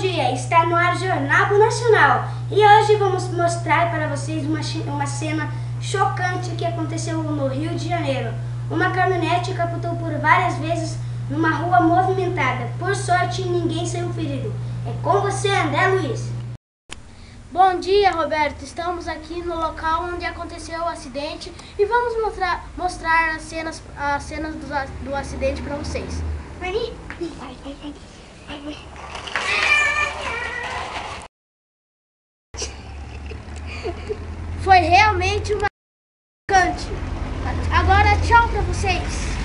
dia, está no ar Jornal Nacional e hoje vamos mostrar para vocês uma cena chocante que aconteceu no Rio de Janeiro. Uma caminhonete capotou por várias vezes numa rua movimentada. Por sorte, ninguém saiu ferido. É com você, André Luiz. Bom dia, Roberto. Estamos aqui no local onde aconteceu o acidente e vamos mostrar as cenas do acidente para vocês. Foi realmente uma chocante. Agora, tchau para vocês.